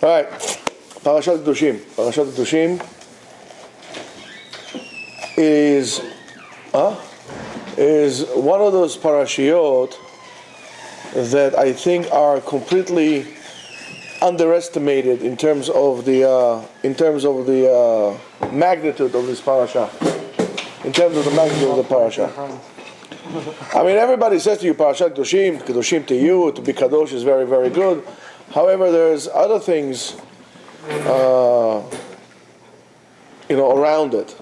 All right, Parashat Kedoshim. Parashat Kedoshim is one of those parashiot that I think are completely underestimated in terms of the magnitude of this parasha. In terms of the magnitude of the parasha. I mean, everybody says to you, Parashat Kedoshim, Kedoshim to you, to be Kadosh is very, very good. However, there's other things, around it.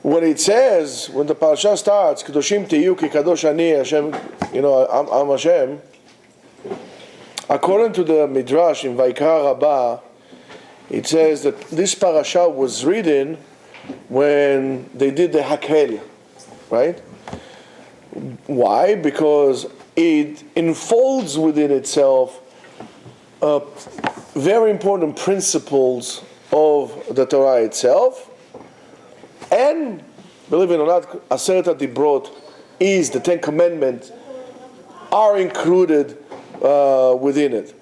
When it says, when the parasha starts, Kedoshim to you, ki Kadosh ani, Hashem, Am Hashem, according to the Midrash in Vaikra Rabbah, it says that this parasha was written when they did the Hakel, right? Why? Because it enfolds within itself very important principles of the Torah itself, and believe it or not, Aseret HaDibrot is the Ten Commandments are included within it,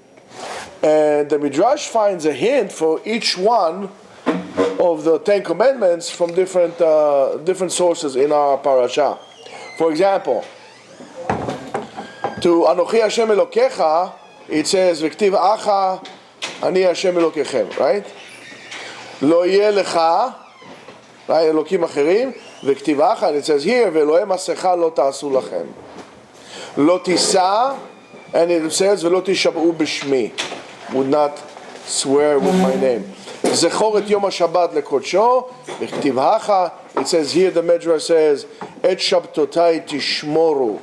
and the Midrash finds a hint for each one of the Ten Commandments from different sources in our parasha. For example, to Anochi Hashem Elokecha, it says, V'ktiv acha, ani Hashem Elokechem, right? Lo yeh lecha, right? Elokim acherim, V'ktiv acha, and it says here, V'elohem asecha lo ta'asu lachem. Lo tisa, and it says, V'lo tishab'u b'shmi, would not swear with my name. Zechor et Yom HaShabbat lekodsho, V'ktiv hacha, it says here, the Midrash says, Et shabtotai tishmoru,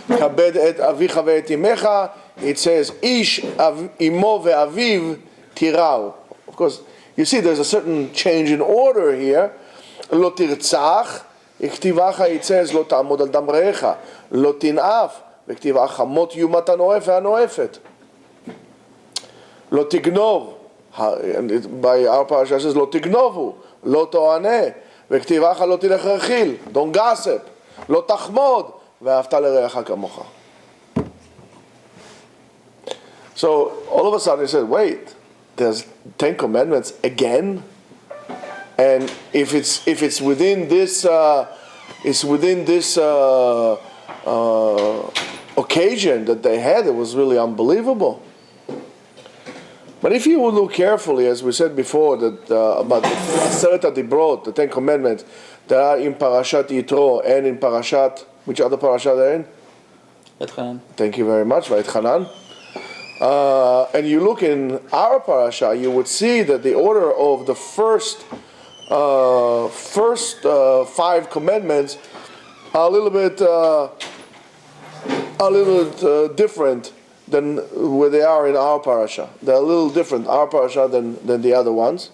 kabed et avicha ve'et imecha, it says, Ish imo ve'aviv tirau. Of course, you see there's a certain change in order here. Lo tirtzach, iktivacha, it says, Lo ta'amod al dam re'echa, Lo tin'af, v'ktivacha mot yumat hanoef ve'hanoefet. Lo tignov, and by our parasha it says, Lo tignovu, Lo to'aneh, v'ktivacha lo tilech rechil, don't gossip, Lo tachmod, ve'afta l're'echa kamocha. So all of a sudden he said, wait, there's 10 commandments again? And if it's within this occasion that they had, it was really unbelievable. But if you would look carefully, as we said before, that about the Aseret HaDibrot, the 10 commandments, that are in Parashat Yitro and in Parashat, which other parasha they're in? Etzion. Thank you very much, Vayetchanan. And you look in our parasha, you would see that the order of the first 5 commandments are a little bit different than where they are in our parasha. They're a little different, our parasha, than the other ones.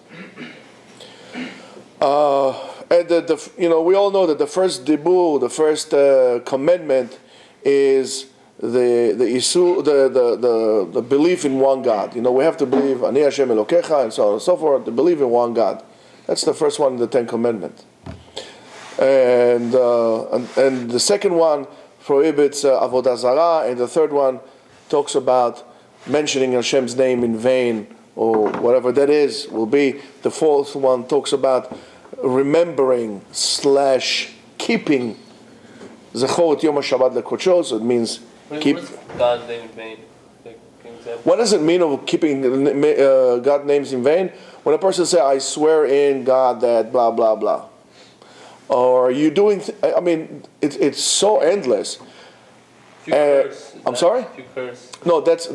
And we all know that the first dibur, the first commandment, is the belief in one God. We have to believe Ani Hashem Elokecha and so on and so forth. To believe in one God. That's the first one in the 10 Commandments. And the second one prohibits avodah zarah, and the third one talks about mentioning Hashem's name in vain, or whatever that is will be. The fourth one talks about remembering / keeping Zechor et Yom HaShabbat lekodsho, so it means keep. What is God's name in vain? What does it mean of keeping God's names in vain? When a person says, I swear in God that blah, blah, blah. Or you doing, it's so endless. If you curse, I'm sorry? If you curse. No, that's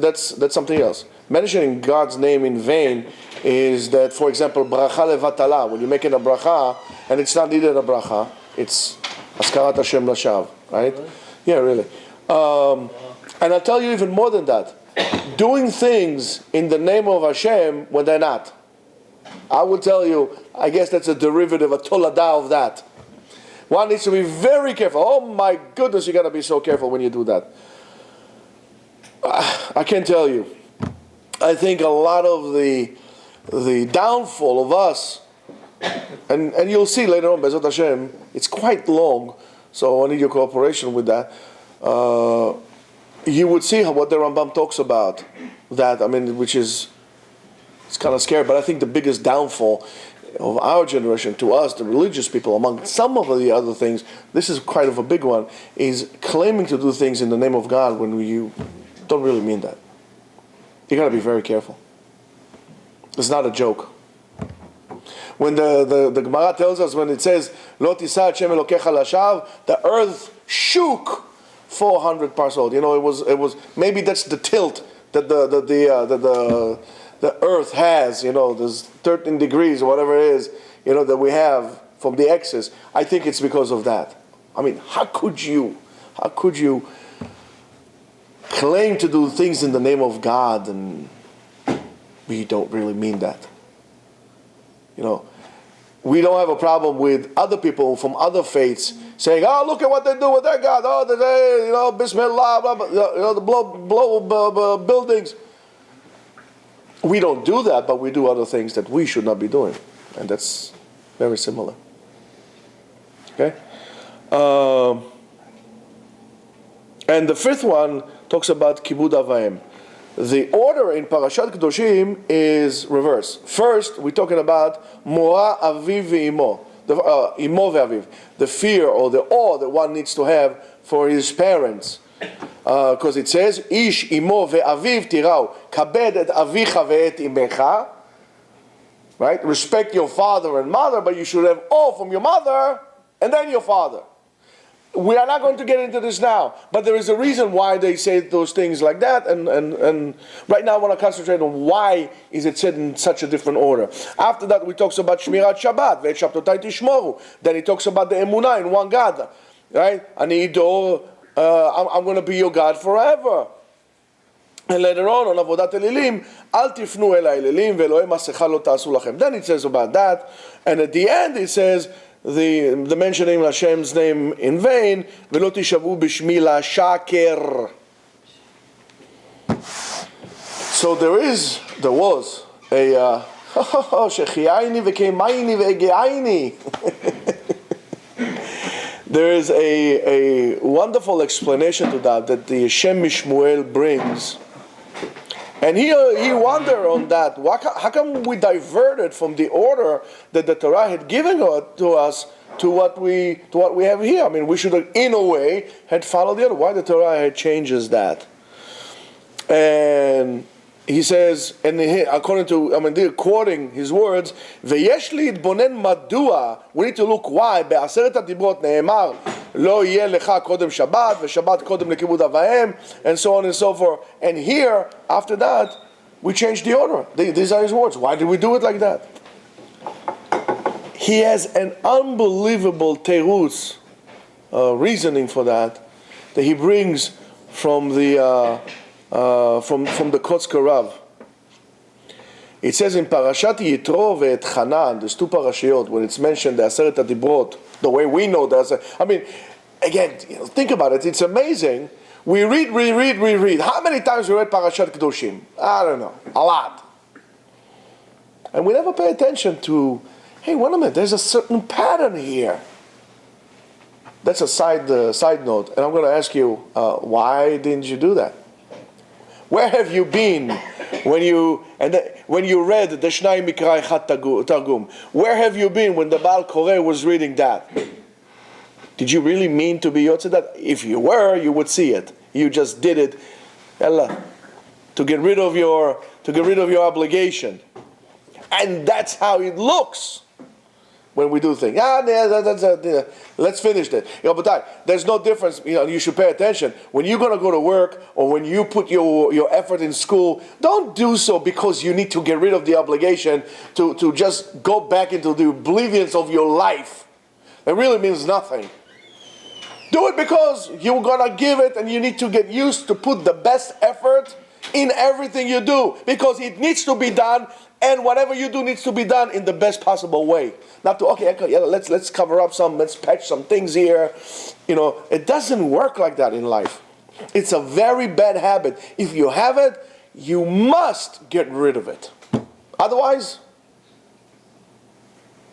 something else. Mentioning God's name in vain is that, for example, bracha levatala, when you're making a bracha, and it's not needed a bracha, it's askarat Hashem lashav, right? Really? Yeah, really. And I'll tell you even more than that. Doing things in the name of Hashem when they're not. I will tell you, I guess that's a derivative, a toladah of that. One needs to be very careful. Oh my goodness, you got to be so careful when you do that. I can't tell you. I think a lot of the downfall of us, and you'll see later on, Bezat Hashem, it's quite long, so I need your cooperation with that. You would see what the Rambam talks about that, which is It's kind of scary, but I think the biggest downfall of our generation, to us, the religious people, among some of the other things, this is quite of a big one, is claiming to do things in the name of God when you don't really mean that. You got to be very careful. It's not a joke. When the Gemara tells us, when it says, Lo tisa Hashem Elokecha lashav, the earth shook 400 parasot. You know, it was maybe that's the tilt that the earth has, you know, there's 13 degrees or whatever it is, you know, that we have from the axis. I think it's because of that. I mean, how could you claim to do things in the name of God and we don't really mean that? You know, we don't have a problem with other people from other faiths saying, oh, look at what they do with their God. Oh, they, you know, Bismillah, blah, blah, you know, the blow buildings. We don't do that, but we do other things that we should not be doing. And that's very similar. Okay? And the fifth one talks about Kibud Avaim. The order in Parashat Kedoshim is reverse. First, we're talking about Mora Aviv ve'imo, Imo ve'aviv, the fear or the awe that one needs to have for his parents. Because it says, Ish imo ve'aviv tirau, kabed et avicha ve'et imecha. Right? Respect your father and mother, but you should have awe from your mother and then your father. We are not going to get into this now, but there is a reason why they say those things like that, and right now I want to concentrate on why is it said in such a different order. After that, we talks about Shmirat Shabbat, Ve'et Shabtotai Tishmoru. Then he talks about the Emunah in one God, right? Ani Idor, I'm going to be your God forever. And later on Avodat Elilim, Al Tifnu El Elilim Ve'Elohei Masecha Lo Ta'asu Lachem. Then it says about that, and at the end it says the mentioning Hashem's name in vain, Ve'lo tishavu b'shmi la'shaker. So there was a shechiayni v'keimayni ve'egeayni. There is a wonderful explanation to that the Shem Mishmuel brings. And he wondered on that. How come we diverted from the order that the Torah had given to us to what we have here? I mean, we should have, in a way, had followed the order. Why the Torah had changes that? And he says, and according to, they're quoting his words, "Veyesh להתבונן מדוע." We need to look why. בעשרת הדיברות נאמר, "לא יהיה לך קודם שבת, ושבת קודם לכיבוד אב ואם," and so on and so forth. And here, after that, we changed the order. These are his words. Why did we do it like that? He has an unbelievable terutz, reasoning for that he brings from the Kotz Karav. It says in Parashat Yitro ve'et Hanan, there's two parashiyot, when it's mentioned the Aseret HaDibrot, the way we know that. Again, think about it, it's amazing. We read. How many times we read Parashat Kedoshim? I don't know, a lot. And we never pay attention to, hey, wait a minute, there's a certain pattern here. That's a side note, and I'm going to ask you, why didn't you do that? Where have you been when you read the Shnai Mikra Echad Targum? Where have you been when the Baal Koreh was reading that? Did you really mean to be Yotze that? If you were, you would see it. You just did it, to get rid of your obligation, and that's how it looks when we do things. Let's finish that. But there's no difference. You should pay attention. When you're going to go to work or when you put your effort in school, don't do so because you need to get rid of the obligation to just go back into the oblivion of your life. It really means nothing. Do it because you're going to give it and you need to get used to put the best effort in everything you do because it needs to be done, and whatever you do needs to be done in the best possible way. Not to, let's cover up let's patch some things here. It doesn't work like that in life. It's a very bad habit. If you have it, you must get rid of it. Otherwise,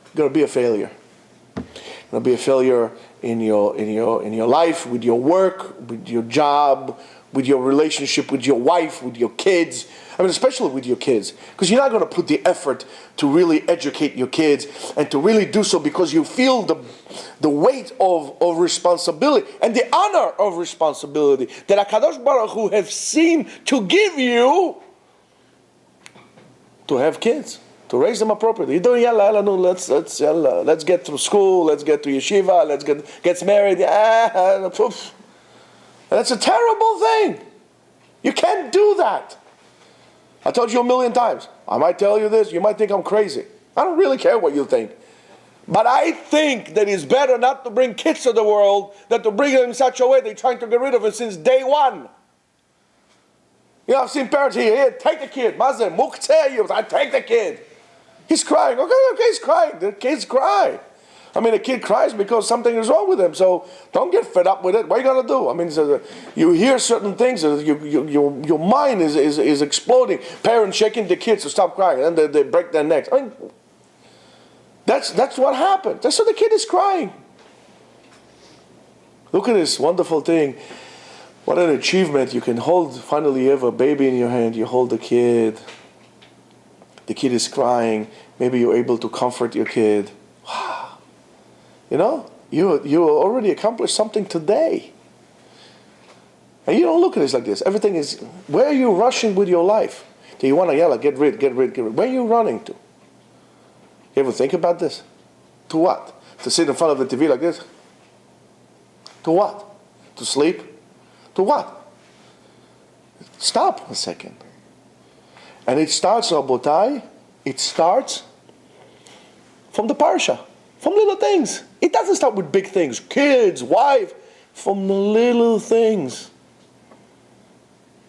you're going to be a failure. You're going to be a failure in your life, with your work, with your job, with your relationship with your wife, with your kids. I mean, especially with your kids, because you're not going to put the effort to really educate your kids and to really do so because you feel the weight of responsibility and the honor of responsibility that HaKadosh Baruch Hu have seen to give you to have kids, to raise them appropriately. You don't yalla, no, let's get through school, let's get to yeshiva, let's get married. That's a terrible thing. You can't do that. I told you a million times. I might tell you this, you might think I'm crazy. I don't really care what you think. But I think that it's better not to bring kids to the world than to bring them in such a way they're trying to get rid of it since day one. You know, I've seen parents here, take the kid. Mazem, muktzeh, I take the kid. He's crying. Okay, he's crying. The kids cry. I mean, a kid cries because something is wrong with him. So don't get fed up with it. What are you going to do? I mean, you hear certain things. Your mind is exploding. Parents shaking the kids to stop crying. And then they break their necks. I mean, that's what happened. That's why the kid is crying. Look at this wonderful thing. What an achievement. You can hold, finally you have a baby in your hand. You hold the kid. The kid is crying. Maybe you're able to comfort your kid. Wow. You know, you already accomplished something today. And you don't look at it like this. Everything is, where are you rushing with your life? Do you want to yell, get rid? Where are you running to? You ever think about this? To what? To sit in front of the TV like this? To what? To sleep? To what? Stop a second. And it starts, Rabotai, it starts from the Parashat. From little things. It doesn't start with big things. Kids, wife. From the little things.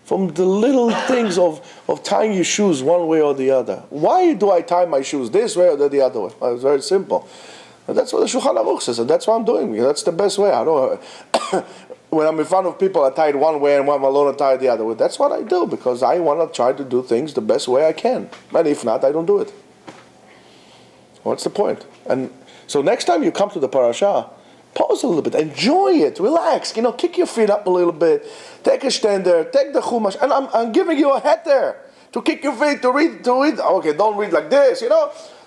From the little things of tying your shoes one way or the other. Why do I tie my shoes this way or the other way? It's very simple. And that's what the Shulchan Aruch says. And that's what I'm doing. That's the best way. I don't. When I'm in front of people, I tie it one way and when I'm alone, I tie it the other way. That's what I do because I want to try to do things the best way I can. And if not, I don't do it. What's the point? And so next time you come to the parasha, pause a little bit, enjoy it, relax, kick your feet up a little bit, take a stand there, take the chumash, and I'm giving you a heter to kick your feet, to read. Okay, don't read like this,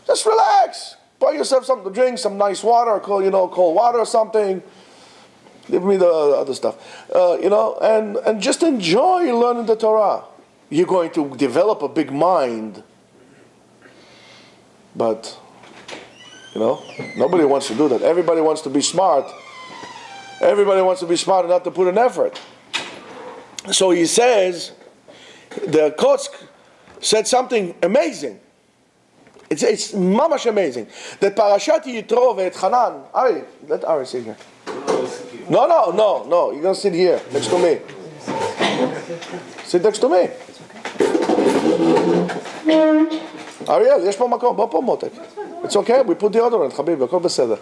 just relax. Buy yourself something to drink, some nice water, cold water or something. Give me the other stuff, and just enjoy learning the Torah. You're going to develop a big mind, but nobody wants to do that. Everybody wants to be smart. Everybody wants to be smart enough to put an effort. So he says, the Kotzk said something amazing. It's mamash amazing. That Parashat Yitro ve'et Hanan. Ari, let Ari sit here. No. You're going to sit here, next to me. Sit next to me. אריאל, יש פה מקום, בוא פה מותק. It's okay, we put deodorant, חביבי, הכל בסדר.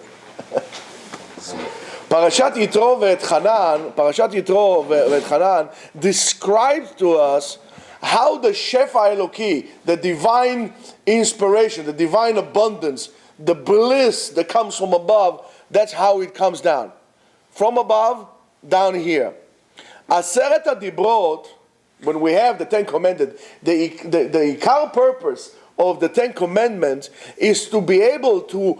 פרשת יתרו ואת חנן describes to us how the Shefa Eloki, the divine inspiration, the divine abundance, the bliss that comes from above, that's how it comes down. From above, down here. Aseret HaDibrot, when we have the Ten Commandments, the ikar purpose of the Ten Commandments is to be able to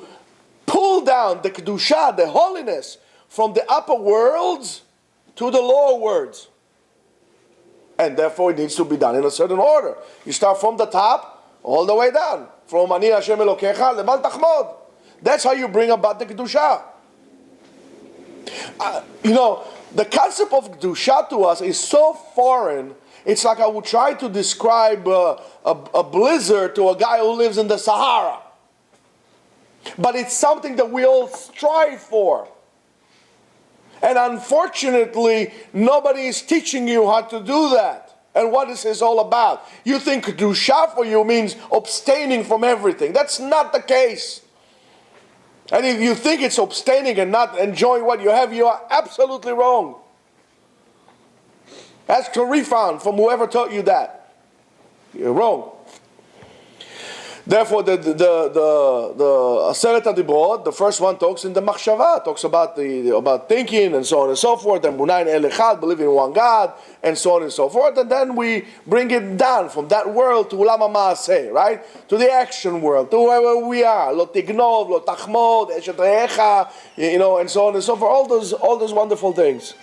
pull down the Kedusha, the holiness, from the upper worlds to the lower worlds. And therefore it needs to be done in a certain order. You start from the top all the way down. From Ani Hashem Elokecha lemal tachmod. That's how you bring about the Kedusha. The concept of Kedusha to us is so foreign. It's like I would try to describe a blizzard to a guy who lives in the Sahara. But it's something that we all strive for. And unfortunately, nobody is teaching you how to do that. And what is this all about? You think Kedusha for you means abstaining from everything. That's not the case. And if you think it's abstaining and not enjoying what you have, you are absolutely wrong. Ask for a refund from whoever taught you that. You're wrong. Therefore, the Aseret HaDibrot, the first one talks in the Machshava, talks about thinking and so on and so forth, and Munayin El Echad, believing in one God, and so on and so forth. And then we bring it down from that world to Ulam HaMaaseh, right? To the action world, to wherever we are. Lo tignov, lo tachmod, eshet re'echa, and so on and so forth. All those wonderful things.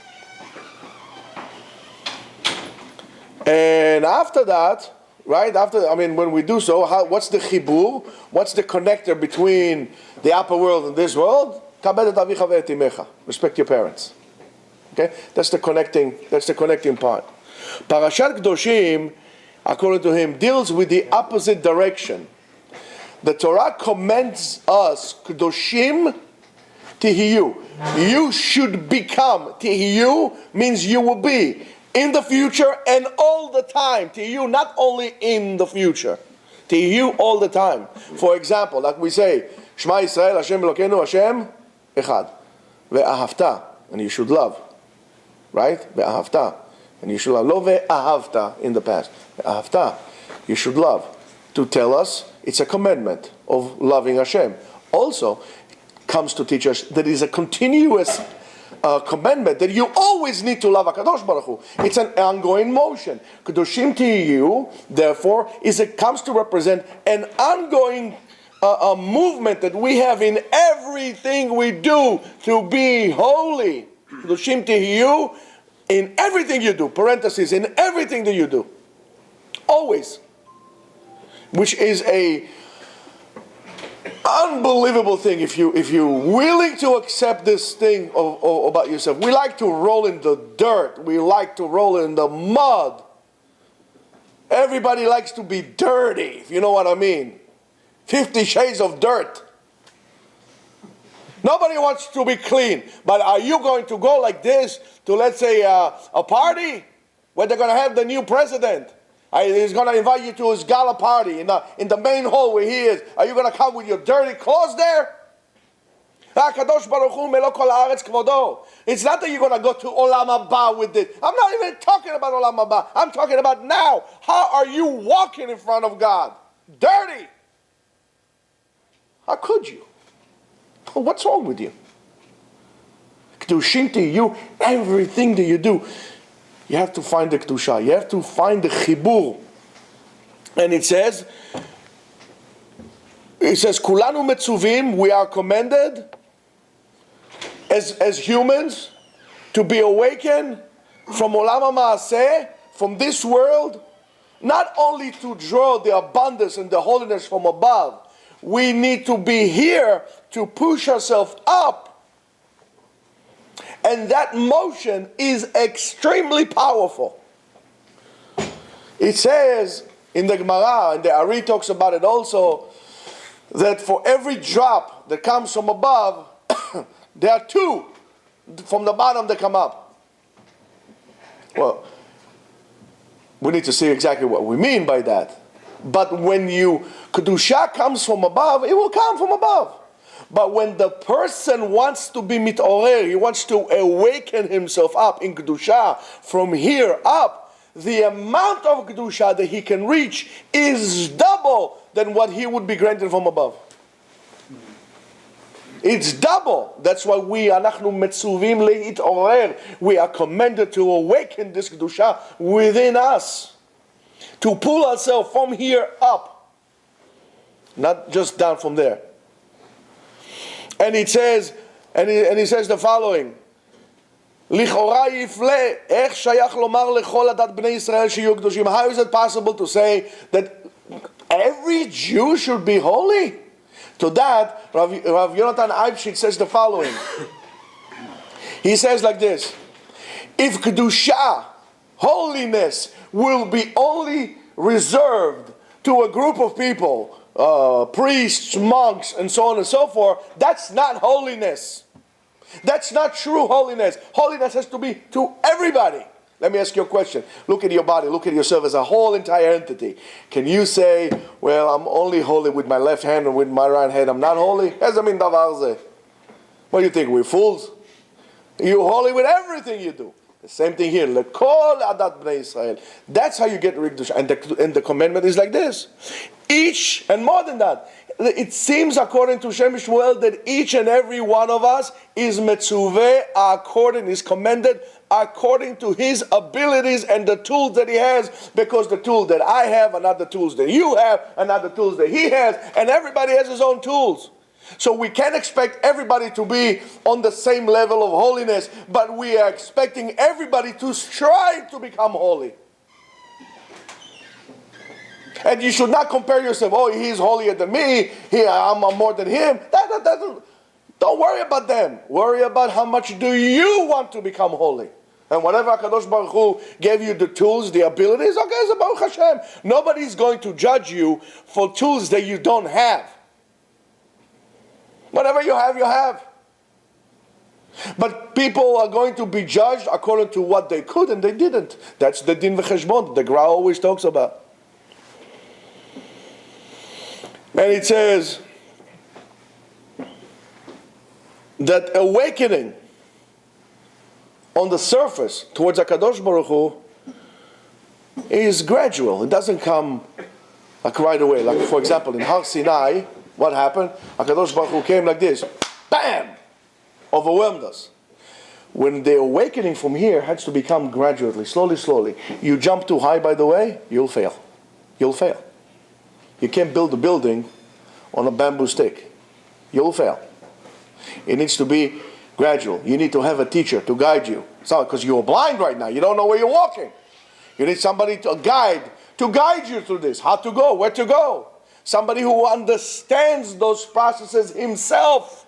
And after that, right? When we do so, what's the chibur? What's the connector between the upper world and this world? Kabed et avicha ve'et imecha. Respect your parents. Okay, that's the connecting part. Parashat Kedoshim, according to him, deals with the opposite direction. The Torah commands us, Kedoshim tihiyu. You should become. Tihiyu means you will be. In the future and all the time. Tihiyu, not only in the future. Tihiyu all the time. For example, like we say, Shema Yisrael, Hashem Elokeinu, Hashem Echad. Ve'ahavta, and you should love. Right? Ve'ahavta, and you should love. Lo ve'ahavta in the past. Ve'ahavta, you should love. To tell us, it's a commandment of loving Hashem. Also, comes to teach us that it is a continuous commandment that you always need to love HaKadosh Baruch Hu. It's an ongoing motion. Kedoshim Tihiyu, therefore, comes to represent an ongoing a movement that we have in everything we do to be holy. Kedoshim Tihiyu, in everything you do, parentheses, in everything that you do. Always. Which is a unbelievable thing if you're willing to accept this thing about yourself. We like to roll in the dirt. We like to roll in the mud. Everybody likes to be dirty, if you know what I mean. 50 shades of dirt. Nobody wants to be clean. But are you going to go like this to, let's say, a party where they're going to have the new president? He's going to invite you to his gala party in the main hall where he is. Are you going to come with your dirty clothes there? Kadosh Baruch Hu melo kol haaretz kvodo. It's not that you're going to go to Olam Haba with it. I'm not even talking about Olam Haba. I'm talking about now. How are you walking in front of God? Dirty. How could you? What's wrong with you? Kedoshim Tihiyu, everything that you do, you have to find the Kedusha. You have to find the Chibur. And it says, Kulanu Metzuvim, we are commanded as humans to be awakened from Olam HaMaaseh, from this world, not only to draw the abundance and the holiness from above. We need to be here to push ourselves up. And that motion is extremely powerful. It says in the Gemara, and the Ari talks about it also, that for every drop that comes from above, there are two from the bottom that come up. Well, we need to see exactly what we mean by that. But when Kedusha comes from above, it will come from above. But when the person wants to be mitorer, he wants to awaken himself up in Kedusha from here up, the amount of Kedusha that he can reach is double than what he would be granted from above. It's double. That's why אנחנו מצווים להתעורר. We are commanded to awaken this Kedusha within us. To pull ourselves from here up. Not just down from there. And it says, and he says the following: לכאורה יפלא, איך שייך לומר לכל עדת בני ישראל שיהיו קדושים? How is it possible to say that every Jew should be holy? To that, Rav Yonatan Eibshit says the following. He says like this: if Kedusha, holiness, will be only reserved to a group of people, priests, monks, and so on and so forth, that's not holiness. That's not true holiness. Holiness has to be to everybody. Let me ask you a question. Look at your body, look at yourself as a whole entire entity. Can you say, well, I'm only holy with my left hand and with my right hand I'm not holy? What do you think, we're fools? You're holy with everything you do. The same thing here. Lekol adat bnei Israel. That's how you get Kedoshim. And the commandment is like this. Each, and more than that, it seems according to Shem Shmuel that each and every one of us is metzuveh is commended according to his abilities and the tools that he has, because the tools that I have are not the tools that you have, and not the tools that he has, and everybody has his own tools. So we can't expect everybody to be on the same level of holiness, but we are expecting everybody to strive to become holy. And you should not compare yourself, oh, he's holier than me, I'm more than him. Don't worry about them. Worry about how much do you want to become holy. And whatever HaKadosh Baruch Hu gave you the tools, the abilities, okay, it's Baruch Hashem. Nobody's going to judge you for tools that you don't have. Whatever you have, you have. But people are going to be judged according to what they could and they didn't. That's the din v'cheshbon the Gra always talks about. And it says that awakening on the surface towards HaKadosh Baruch Hu is gradual. It doesn't come like right away. Like for example in Har Sinai, what happened? HaKadosh Baruch Hu came like this. Bam! Overwhelmed us. When the awakening from here has to become gradually, slowly. You jump too high, by the way, you'll fail. You'll fail. You can't build a building on a bamboo stick. You'll fail. It needs to be gradual. You need to have a teacher to guide you. It's not because you're blind right now. You don't know where you're walking. You need somebody to guide you through this. How to go, where to go. Somebody who understands those processes himself.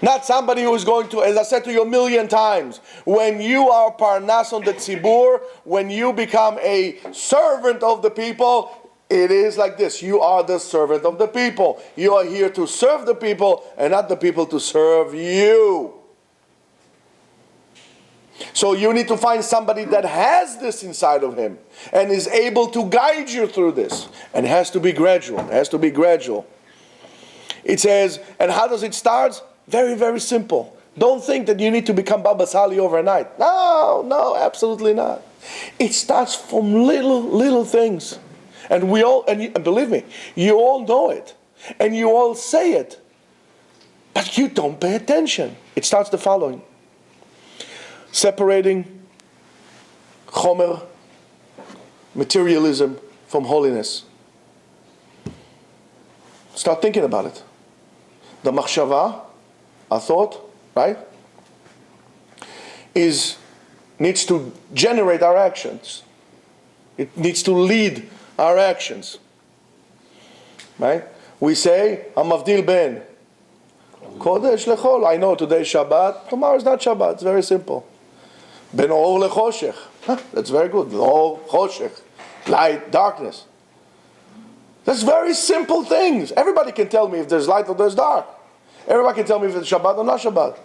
Not somebody who is going to, as I said to you a million times, when you are parnas on the tzibur, when you become a servant of the people, it is like this. You are the servant of the people. You are here to serve the people and not the people to serve you. So you need to find somebody that has this inside of him and is able to guide you through this. And it has to be gradual. It has to be gradual. It says, and how does it start? Very, very simple. Don't think that you need to become Baba Sali overnight. No, absolutely not. It starts from little things. And we all, and believe me, you all know it. And you all say it. But you don't pay attention. It starts the following. Separating chomer, materialism, from holiness. Start thinking about it. The machshava, a thought, right, needs to generate our actions. It needs to lead our actions. Right? We say, Hamavdil ben Kodesh lechol. I know today is Shabbat, tomorrow is not Shabbat. It's very simple. Ben or lechoshech. That's very good. Or choshech. Light, darkness. That's very simple things. Everybody can tell me if there's light or there's dark. Everybody can tell me if it's Shabbat or not Shabbat.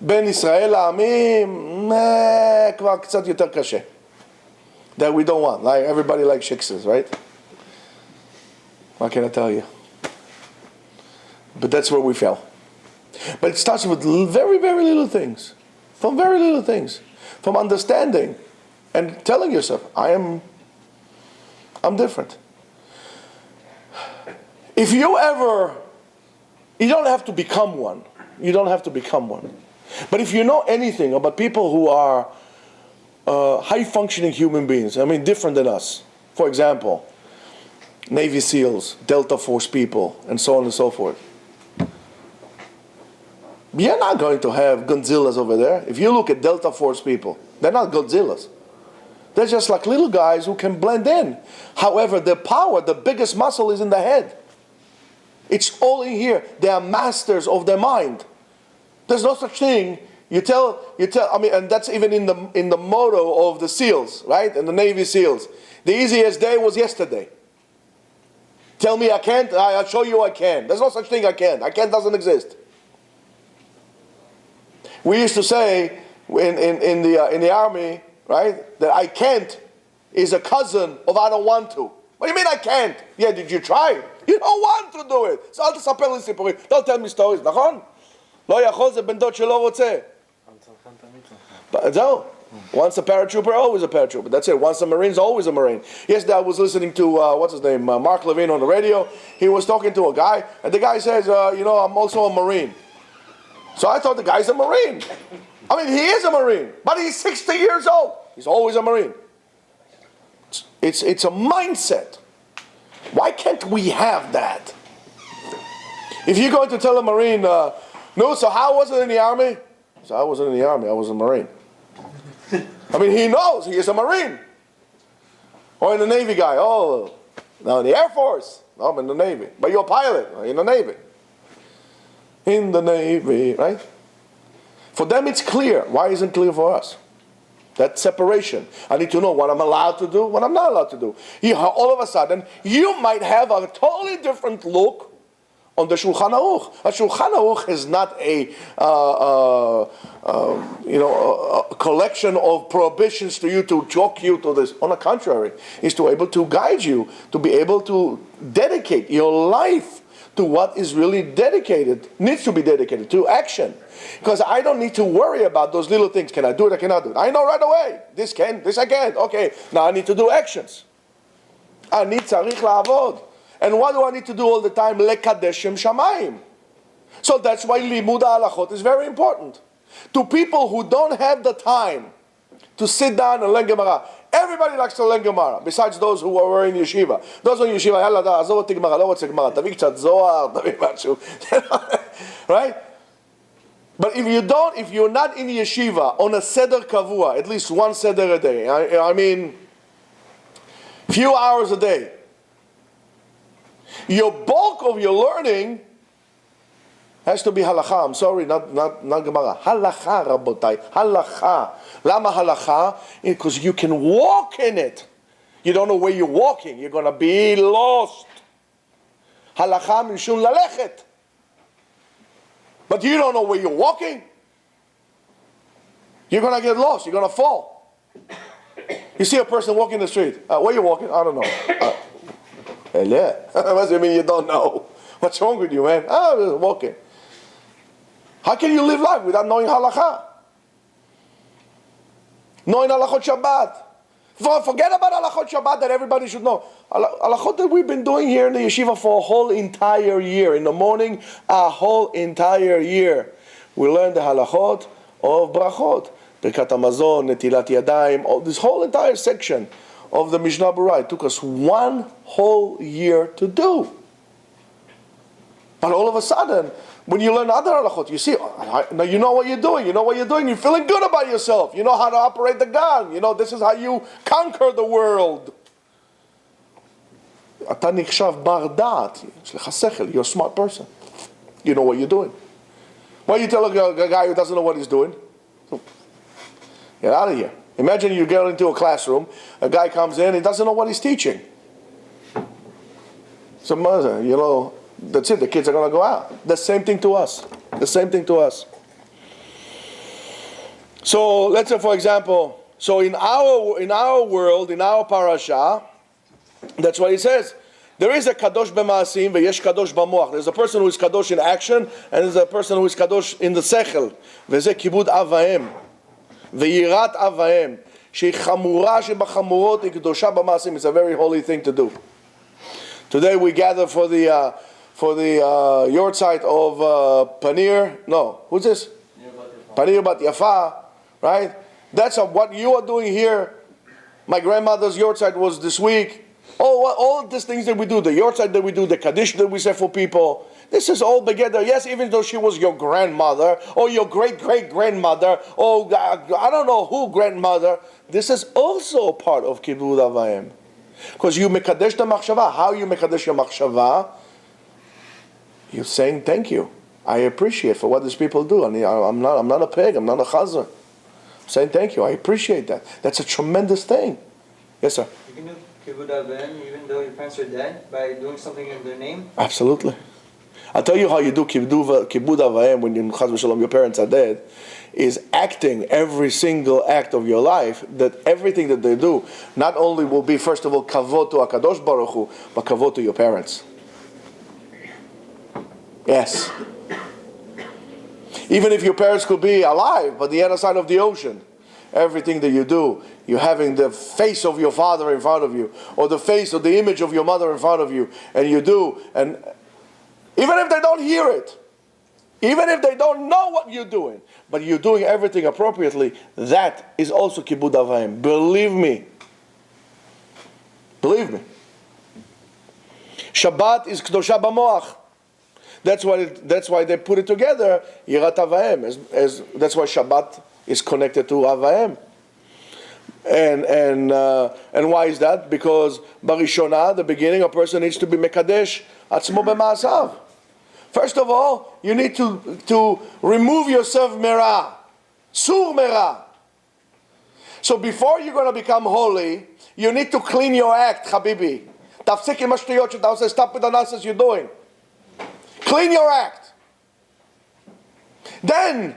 בין ישראל לעמים, כבר קצת יותר קשה. That we don't want. Like everybody likes shiksas, right? What can I tell you? But that's where we fell. But it starts with very, very little things. From very little things. From understanding and telling yourself, I'm different. If you don't have to become one. You don't have to become one. But if you know anything about people who are high-functioning human beings, I mean different than us, for example, Navy SEALs, Delta Force people, and so on and so forth. You're not going to have Godzillas over there. If you look at Delta Force people, they're not Godzillas. They're just like little guys who can blend in. However, their power, the biggest muscle is in the head. It's all in here. They are masters of their mind. There's no such thing. You tell. I mean, and that's even in the motto of the SEALs, right? And the Navy SEALs. The easiest day was yesterday. Tell me I can't. I'll show you I can. There's no such thing I can't. I can't doesn't exist. We used to say in the army, right, that I can't is a cousin of I don't want to. What do you mean I can't? Yeah, did you try? You don't want to do it. So אל תספר לי סיפורים. Don't tell me stories, נכון? לא יכול זה בן דוד שלא רוצה. But no. Once a paratrooper, always a paratrooper. That's it. Once a Marine's always a Marine. Yesterday I was listening to, what's his name, Mark Levine on the radio. He was talking to a guy, and the guy says, I'm also a Marine. So I thought the guy's a Marine. I mean, he is a Marine, but he's 60 years old. He's always a Marine. It's a mindset. Why can't we have that? If you're going to tell a Marine, no, so how was it in the Army? So I wasn't in the Army, I was a Marine. I mean, he knows he is a Marine. Or in the Navy guy, no, in the Air Force. No, I'm in the Navy. But you're a pilot, in the Navy. In the Navy, right? For them it's clear. Why isn't it clear for us? That separation. I need to know what I'm allowed to do, what I'm not allowed to do. All of a sudden, you might have a totally different look on the Shulchan Aruch. A Shulchan Aruch is not a collection of prohibitions to you to choke you to this. On the contrary, it's to be able to guide you, to be able to dedicate your life to what is really needs to be dedicated to action. Because I don't need to worry about those little things. Can I do it? I cannot do it. I know right away. This I can't. Okay, now I need to do actions. אני צריך לעבוד. And what do I need to do all the time? לקדש שמיים. So that's why לימוד ההלכות is very important. To people who don't have the time to sit down and learn Gemara. Everybody likes to learn Gemara, besides those who are in Yeshiva. Those who are in Yeshiva, יאללה, עזוב אותי גמרא, לא רוצה גמרא, תביא קצת זוהר, תביא משהו. Right? But if you're not in Yeshiva on a seder kavua, at least one seder a day, I mean, few hours a day, your bulk of your learning has to be halacha. I'm sorry, not Gemara. Halacha, rabotai. Halacha. Lama halacha? Because you can walk in it. You don't know where you're walking. You're going to be lost. Halacha mishun lalechet. But you don't know where you're walking. You're going to get lost. You're going to fall. You see a person walking the street. Where you walking? I don't know. What does it mean you don't know? What's wrong with you, man? I'm just walking. How can you live life without knowing halakha? Knowing halachot Shabbat. Forget about halachot Shabbat that everybody should know. Halachot that we've been doing here in the yeshiva for a whole entire year. In the morning, a whole entire year. We learned the halachot of brachot. Birkat Hamazon, Netilat Yadayim, this whole entire section of the Mishnah Berurah. It took us one whole year to do. But all of a sudden, when you learn other halachot, you see, now you know what you're doing. You know what you're doing. You're feeling good about yourself. You know how to operate the gun. You know, this is how you conquer the world. אתה נחשב בר דעת. יש לך שכל. You're a smart person. You know what you're doing. Why you tell a guy who doesn't know what he's doing? Get out of here. Imagine you get into a classroom, a guy comes in, he doesn't know what he's teaching. So, that's it, the kids are going to go out. The same thing to us. The same thing to us. So, let's say, for example, so in our world, in our parasha, that's what it says. There is a kadosh b'maasim ve'yesh kadosh b'moach. There's a person who is kadosh in action, and there's a person who is kadosh in the sechel. Ve'zeh kibud avahem. Ve'yirat avahem. She'hi chamura she'b'chamuot היא קדושה במעשים. It's a very holy thing to do. Today we gather for the yortzeit of Panir. No, who's this? Panir Bat Yafa, right? That's what you are doing here. My grandmother's yortzeit was this week. All these things that we do, the yortzeit that we do, the kaddish that we say for people. This is all together. Yes, even though she was your grandmother or your great-great-grandmother or I don't know who grandmother, this is also a part of kibud avayim. Because you mekadesh the machshava. How you mekadesh your machshava? You're saying thank you. I appreciate for what these people do. I'm not a pig. I'm not a chazer. I'm saying thank you. I appreciate that. That's a tremendous thing. Yes, sir. You can do kibud avayim even though your parents are dead by doing something in their name. Absolutely. I'll tell you how you do kibud avayim when chaz v'shalom your parents are dead. Is acting every single act of your life, that everything that they do not only will be first of all kavod to HaKadosh Baruch Hu, but kavod to your parents. Yes. Even if your parents could be alive, but the other side of the ocean, everything that you do, you're having the face of your father in front of you, or the face or the image of your mother in front of you, and you do, and even if they don't hear it, even if they don't know what you're doing, but you're doing everything appropriately, that is also kibud avayim. Believe me. Believe me. Shabbat is kedosha b'moach. That's why they put it together, yirat avayim. That's why Shabbat is connected to avayim. And why is that? Because barishona, the beginning, a person needs to be mekadesh atzmo b'maasav. First of all, you need to remove yourself merah, sur merah. So before you're going to become holy, you need to clean your act, habibi. Tafsik im ashtiyot sheta oseh, stop with the nonsense you're doing. Clean your act. Then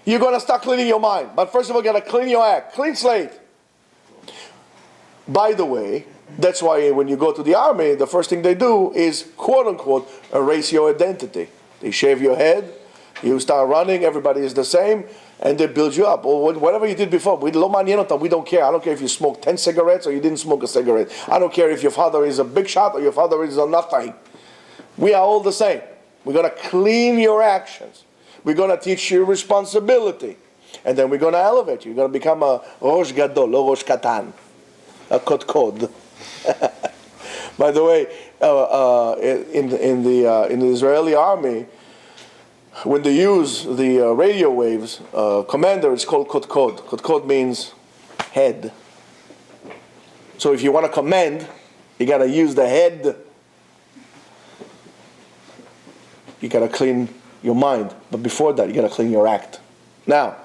you're going to start cleaning your mind. But first of all, you got to clean your act. Clean slate. By the way, that's why when you go to the army, the first thing they do is, quote unquote, erase your identity. They shave your head, you start running, everybody is the same, and they build you up. Or whatever you did before, we don't care. I don't care if you smoked 10 cigarettes or you didn't smoke a cigarette. I don't care if your father is a big shot or your father is a nothing. We are all the same. We're going to clean your actions. We're going to teach you responsibility. And then we're going to elevate you. You're going to become a Rosh Gadol, lo Rosh Katan. A Kod. By the way, in the Israeli army, when they use the radio waves, commander is called Kod. Kod means head. So if you want to command, you got to use the head. You got to clean your mind. But before that, you got to clean your act. Now,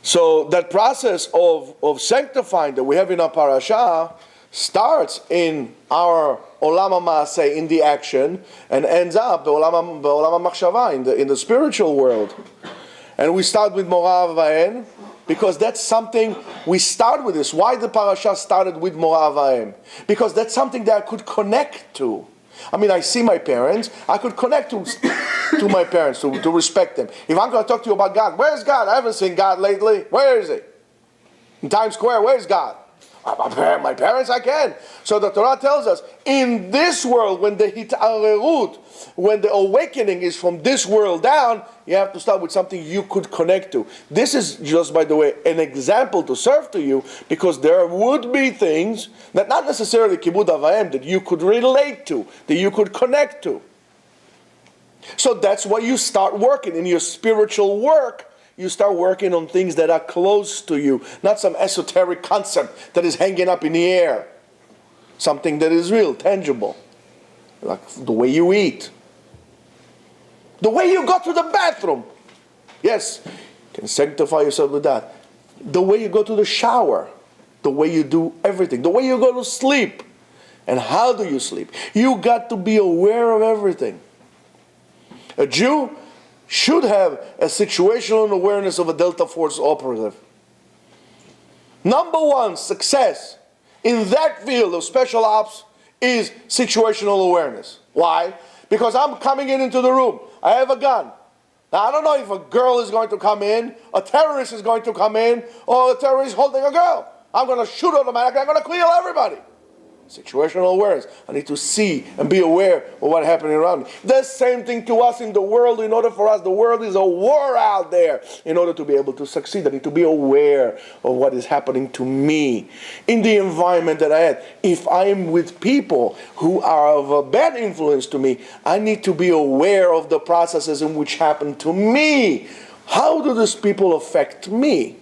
so that process of sanctifying that we have in our parasha starts in our olam ha'maaseh, in the action, and ends up be'olam ha'machshava, in the spiritual world. And we start with Morah Avaim, because that's something, we start with this. Why the parasha started with Morah Avaim? Because that's something that I could connect to. I mean, I see my parents, I could connect to my parents, to respect them. If I'm going to talk to you about God, where's God? I haven't seen God lately. Where is he? In Times Square, where's God? My parents, I can. So the Torah tells us, in this world, when the hitarerut, when the awakening is from this world down, you have to start with something you could connect to. This is just, by the way, an example to serve to you, because there would be things that not necessarily kibud avayim, that you could relate to, that you could connect to. So that's why you start working in your spiritual work. You start working on things that are close to you, not some esoteric concept that is hanging up in the air. Something that is real, tangible. Like the way you eat. The way you go to the bathroom. Yes, you can sanctify yourself with that. The way you go to the shower. The way you do everything. The way you go to sleep. And how do you sleep? You got to be aware of everything. A Jew should have a situational awareness of a Delta Force operative. Number one success in that field of special ops is situational awareness. Why? Because I'm coming into the room. I have a gun. Now, I don't know if a girl is going to come in, a terrorist is going to come in, or a terrorist holding a girl. I'm going to shoot automatically. I'm going to kill everybody. Situational awareness. I need to see and be aware of what's happening around me. The same thing to us in the world. In order for us, the world is a war out there. In order to be able to succeed, I need to be aware of what is happening to me in the environment that I am. If I am with people who are of a bad influence to me, I need to be aware of the processes in which happen to me. How do these people affect me?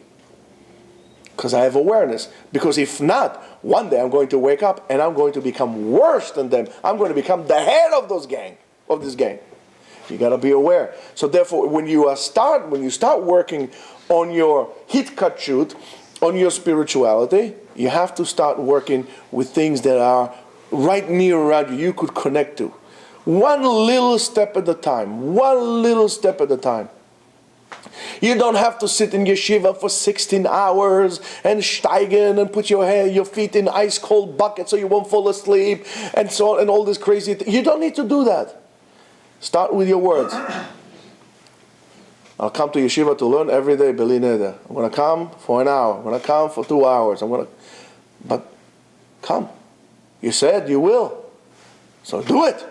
Because I have awareness. Because if not, one day I'm going to wake up and I'm going to become worse than them. I'm going to become the head of this gang. You got to be aware. So therefore, when you start working on your hitkachut, on your spirituality, you have to start working with things that are right near around you. You could connect to. One little step at a time. One little step at a time. You don't have to sit in Yeshiva for 16 hours and steigen and put your feet in ice cold buckets so you won't fall asleep and so on and all this crazy thing. You don't need to do that. Start with your words. I'll come to Yeshiva to learn every day, Beli Neder. I'm going to come for an hour. I'm going to come for 2 hours. But come. You said you will. So do it.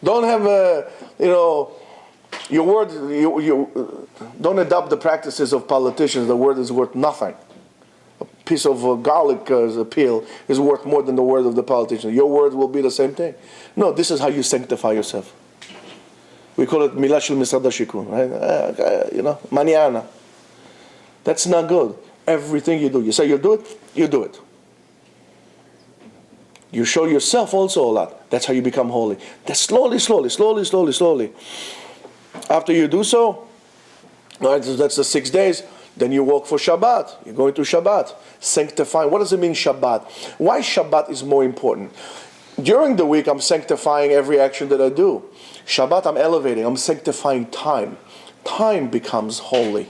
Don't have your word, you don't adopt the practices of politicians. The word is worth nothing. A piece of garlic peel is worth more than the word of the politician. Your word will be the same thing. No, this is how you sanctify yourself. We call it milah shel misrad hashikun, right? Mañana. That's not good. Everything you do, you say you do it, you do it. You show yourself also a lot. That's how you become holy. That's slowly. After you do so, right, that's the 6 days, then you walk for Shabbat. You're going to Shabbat. Sanctifying. What does it mean, Shabbat? Why Shabbat is more important? During the week, I'm sanctifying every action that I do. Shabbat, I'm elevating. I'm sanctifying time. Time becomes holy.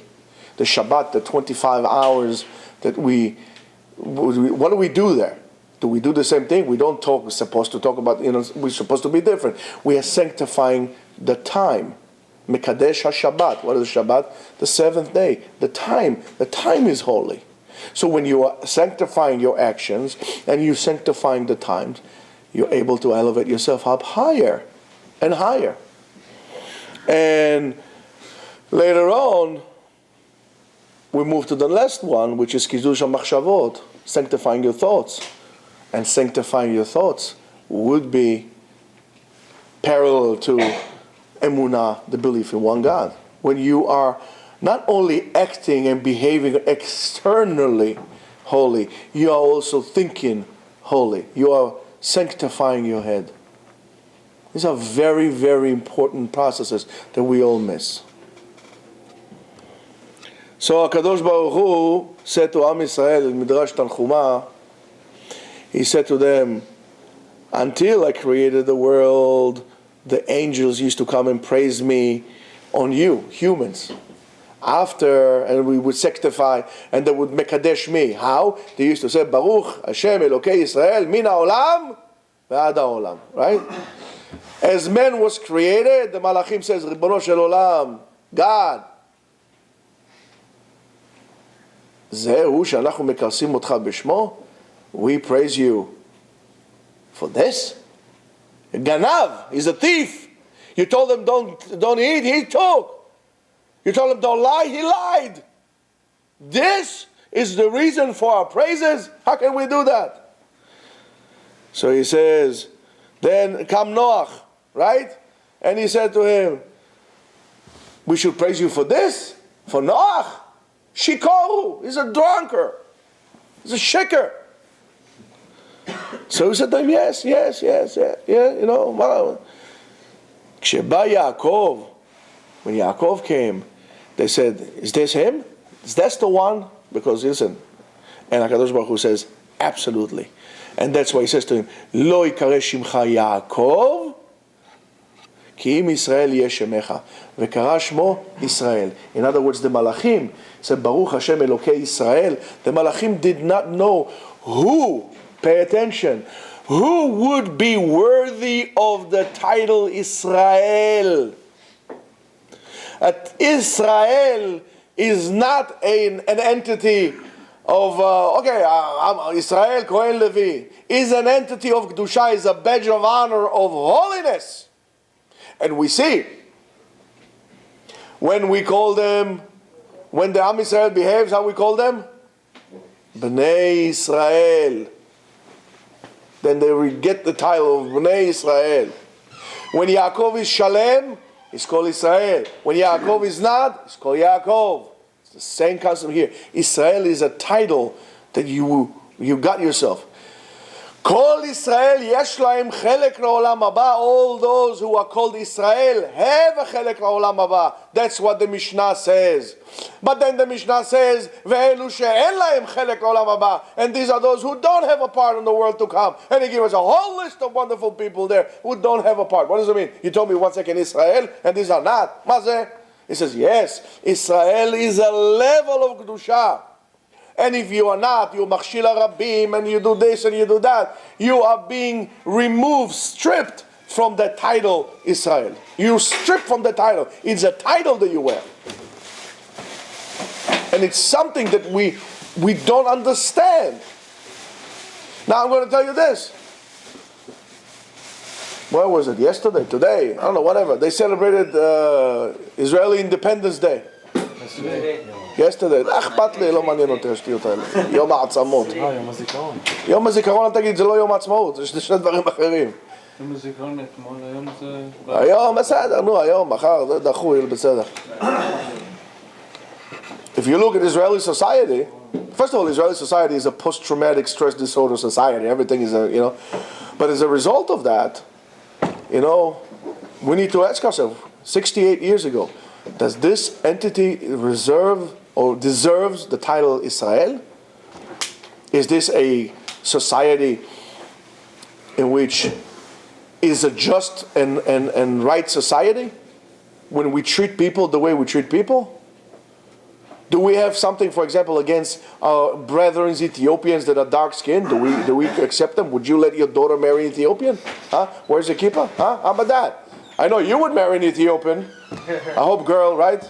The Shabbat, the 25 hours that what do we do there? Do we do the same thing? We don't talk. We're supposed to talk about, we're supposed to be different. We are sanctifying the time. Mekadesh HaShabbat. What is Shabbat? The 7th day. The time is holy. So when you are sanctifying your actions and you're sanctifying the times, you're able to elevate yourself up higher and higher. And later on, we move to the last one, which is Kidush HaMachshavot, sanctifying your thoughts. And sanctifying your thoughts would be parallel to Emunah, the belief in one God. When you are not only acting and behaving externally holy, you are also thinking holy. You are sanctifying your head. These are very, very important processes that we all miss. So HaKadosh Baruch Hu said to Am Yisrael in Midrash Tanchuma, he said to them, until I created the world, the angels used to come and praise me on you, humans. After, and we would sanctify, and they would mekadesh me. How? They used to say, Baruch Hashem Elokei Yisrael, min ha'olam v'ad ha'olam. Right? As man was created, the Malachim says, Ribono shel olam, God. זהו שאנחנו מקרסים אותך בשמו, we praise you for this. Ganav, he's a thief. You told him don't eat, he took. You told him don't lie, he lied. This is the reason for our praises? How can we do that? So he says, then come Noach, right? And he said to him, we should praise you for this? For Noach? Shikoru, he's a drunkard. He's a shaker. So he said to him, yes, yeah, כשבא Yaakov, when Yaakov came, they said, is this him? Is that the one? Because listen, and HaKadosh Baruch Hu says, absolutely. And that's why he says to him, Lo yikare shimcha Yaakov, כי אם ישראל יהיה שמך, וקרא שמו ישראל. In other words, the Malachim said, Baruch Hashem Elokei Israel. The Malachim did not know who, pay attention, who would be worthy of the title Israel. Israel is not an entity of, Israel Kohen Levi, is an entity of Kedusha, is a badge of honor of holiness. And we see, when we call them, when the Am Yisrael behaves, how we call them? Bnei Israel. Then they will get the title of Bnei Israel. When Yaakov is Shalem, it's called Israel. When Yaakov is not, it's called Yaakov. It's the same concept here. Israel is a title that you got yourself. Kol Israel yesh lahem chelek la'olam haba. All those who are called Israel have a chelek la'olam haba. That's what the Mishnah says. But then the Mishnah says, ve'elu she'en lahem chelek la'olam haba. And these are those who don't have a part in the world to come. And he gives us a whole list of wonderful people there who don't have a part. What does it mean? You told me 1 second Israel, and these are not. Mazeh? He says, yes, Israel is a level of Kedusha. And if you are not, you machshil rabim, and you do this and you do that, you are being removed, stripped from the title Israel. You strip from the title. It's a title that you wear. And it's something that we don't understand. Now I'm going to tell you this. Where was it? Yesterday? Today? I don't know, whatever. They celebrated Israeli Independence Day. Yesterday. אכפת לי, לא מעניין אותי השטויות האלה. יום העצמות. יום הזיכרון. יום הזיכרון, אל תגיד, זה לא יום העצמאות, זה שני דברים אחרים. יום הזיכרון אתמול, היום זה... היום, בסדר, נו, היום, מחר, זה דחו, יהיה בסדר. If you look at Israeli society, first of all, Israeli society is a post-traumatic stress disorder society. Everything is but as a result of that, we need to ask ourselves, 68 years ago, does this entity reserve or deserves the title Israel? Is this a society in which is a just and right society? When we treat people the way we treat people? Do we have something, for example, against our brethren Ethiopians that are dark-skinned? Do we accept them? Would you let your daughter marry an Ethiopian? Huh? Where's the kippah? Huh? How about that? I know you would marry an Ethiopian. I hope, girl, right?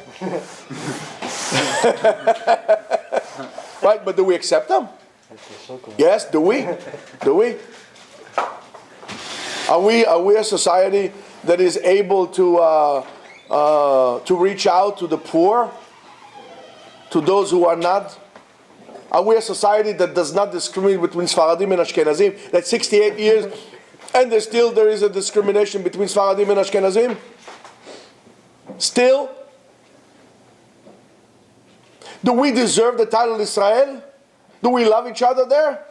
Right, but do we accept them? Yes, do we? Do we? Are we a society that is able to reach out to the poor? To those who are not? Are we a society that does not discriminate between Sfaradim and Ashkenazim? That's 68 years, and there is a discrimination between Sfaradim and Ashkenazim? Still? Do we deserve the title Israel? Do we love each other there?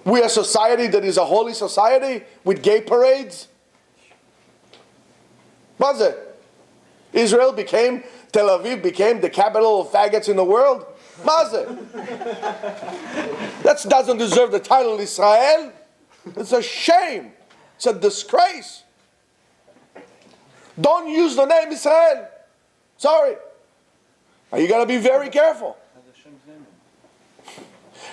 We are a society that is a holy society with gay parades? Was it? Tel Aviv became the capital of faggots in the world? Mazeh. That doesn't deserve the title Israel. It's a shame. It's a disgrace. Don't use the name Israel. Sorry. Now you got to be very careful.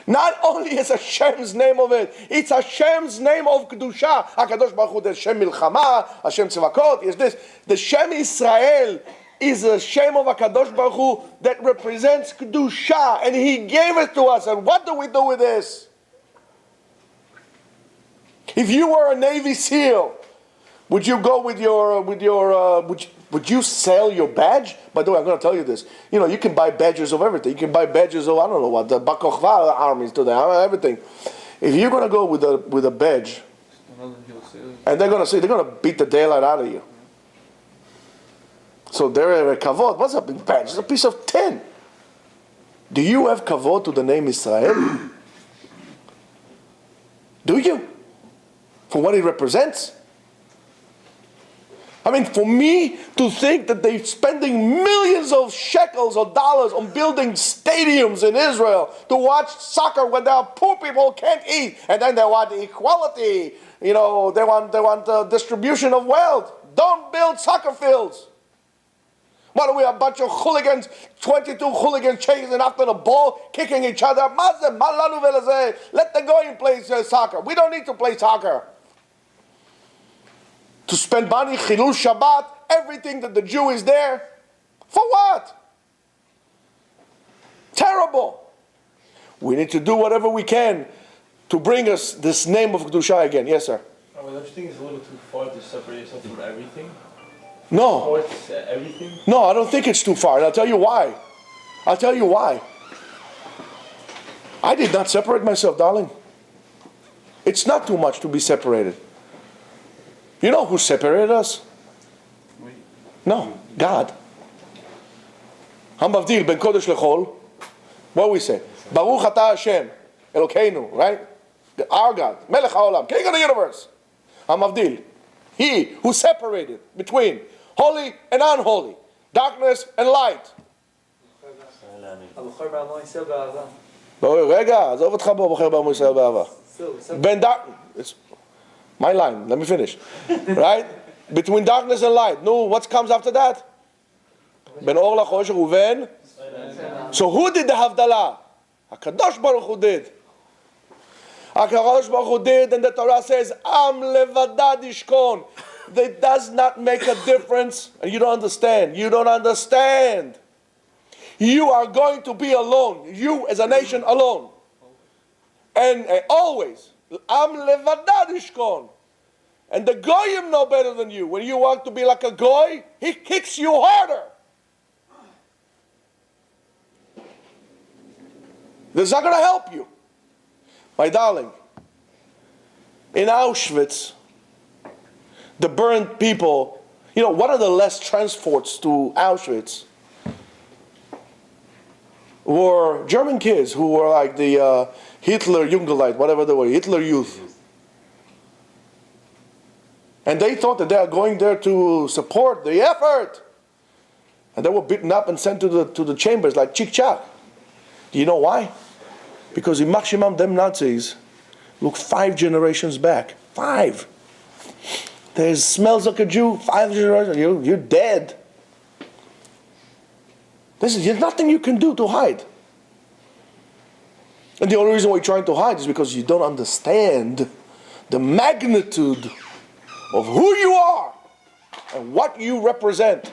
Not only is Hashem's name of it, it's Hashem's name of Kedusha. HaKadosh Baruch Hu, there's Shem Milchama, Hashem Tzivakot, is this. The Shem Israel is a Shem of HaKadosh Baruch Hu that represents Kedusha, and He gave it to us. And what do we do with this? If you were a Navy SEAL, would you go would you sell your badge? By the way, I'm going to tell you this. You can buy badges of everything. You can buy badges of, I don't know what, the Bar Kokhba armies today, everything. If you're going to go with a badge, and they're going to beat the daylight out of you. So they're a kavod. What's a big badge? It's a piece of tin. Do you have kavod to the name Israel? Do you? For what it represents? I mean, for me to think that they're spending millions of shekels or dollars on building stadiums in Israel to watch soccer when there are poor people who can't eat, and then they want equality, they want distribution of wealth. Don't build soccer fields. What are we, a bunch of hooligans, 22 hooligans chasing after the ball, kicking each other? Let them go and play soccer. We don't need to play soccer. To spend money, Chilul Shabbat, everything that the Jew is there. For what? Terrible. We need to do whatever we can to bring us this name of Kedusha again. Yes, sir? Don't you think it's a little too far to separate yourself from everything? No. Everything? No, I don't think it's too far, and I'll tell you why. I did not separate myself, darling. It's not too much to be separated. You know who separated us? No, God. Hamavdil ben kodesh lechol. What do we say? Baruch atah Hashem Elokeinu, right? Our God, Melech haolam, King of the universe. Hamavdil, He who separated between holy and unholy, darkness and light. רגע, עזוב אותך בו, בוחר בעמו ישראל באהבה. Ben darkness. My line, let me finish. Right? Between darkness and light. No, what comes after that? Ben or lachosh uven. So who did the Havdalah? HaKadosh Baruch Hu did. HaKadosh Baruch Hu did, and the Torah says, Am levadad ishkon. That does not make a difference. And you don't understand. You don't understand. You are going to be alone. You as a nation alone. And always. Am levadad ishkon. And the goyim know better than you. When you want to be like a goy, he kicks you harder. This is not going to help you. My darling, in Auschwitz, the burned people, one of the last transports to Auschwitz were German kids who were like the Hitler Jugendlight, whatever they were, Hitler Youth. And they thought that they are going there to support the effort. And they were beaten up and sent to the chambers like chick-chack. Do you know why? Because Imach Shemam, them Nazis, look 5 generations back. 5. There's smells like a Jew, 5 generations, you're dead. There's nothing you can do to hide. And the only reason why you're trying to hide is because you don't understand the magnitude of who you are and what you represent.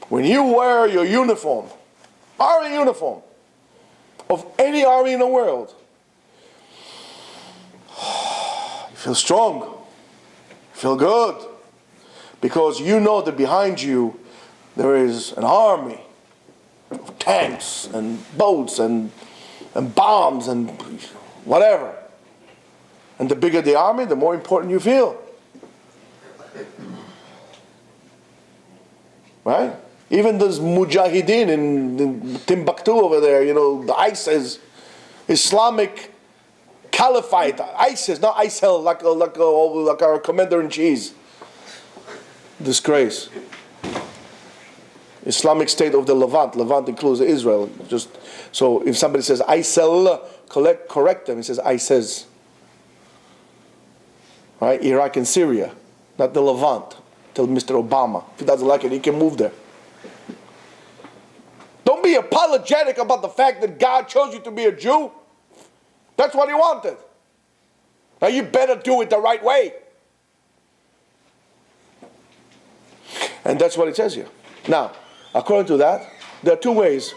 When you wear your uniform, army uniform, of any army in the world, you feel strong, you feel good, because you know that behind you there is an army of tanks and boats and bombs and whatever. And the bigger the army, the more important you feel. Right? Even those mujahideen in Timbuktu over there, the ISIS, Islamic Caliphate, ISIS, not ISIL, like our commander-in-chief. Disgrace. Islamic State of the Levant. Levant includes Israel. So if somebody says ISIL, correct them. It says ISIS. Right? Iraq and Syria, not the Levant. Tell Mr. Obama. If he doesn't like it, he can move there. Don't be apologetic about the fact that God chose you to be a Jew. That's what He wanted. Now you better do it the right way. And that's what it says here. Now, according to that, there are 2 ways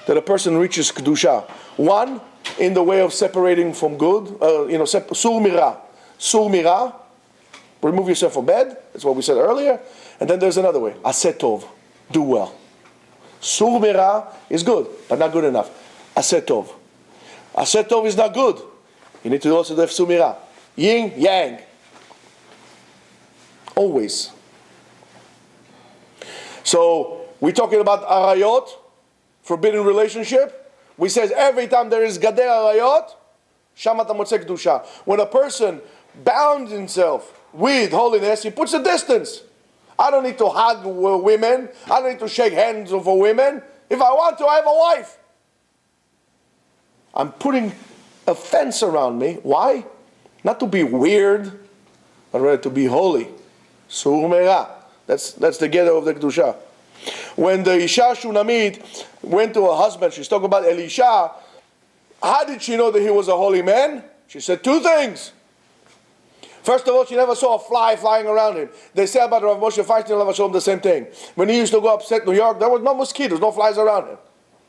that a person reaches Kedusha. One, in the way of separating from good, sur mira. Sur mira, remove yourself from bed. That's what we said earlier. And then there's another way. Aseh tov, do well. Sur mira is good, but not good enough. Aseh tov. Aseh tov is not good. You need to also do sur mira. Yin, yang. Always. So, we're talking about arayot, forbidden relationship. We says every time there is gader arayot, shamat motzeh kedusha. When a person bound himself with holiness, he puts a distance. I don't need to hug women. I don't need to shake hands with women. If I want to, I have a wife. I'm putting a fence around me. Why? Not to be weird, but rather to be holy. Sur mera. That's the gather of the Kedusha. When the Isha Shunamit went to her husband, she's talking about Elisha. How did she know that he was a holy man? She said 2 things. First of all, she never saw a fly flying around him. They say about Rav Moshe Feinstein, Rav Shalom, the same thing. When he used to go upstate New York, there was no mosquitoes, no flies around him.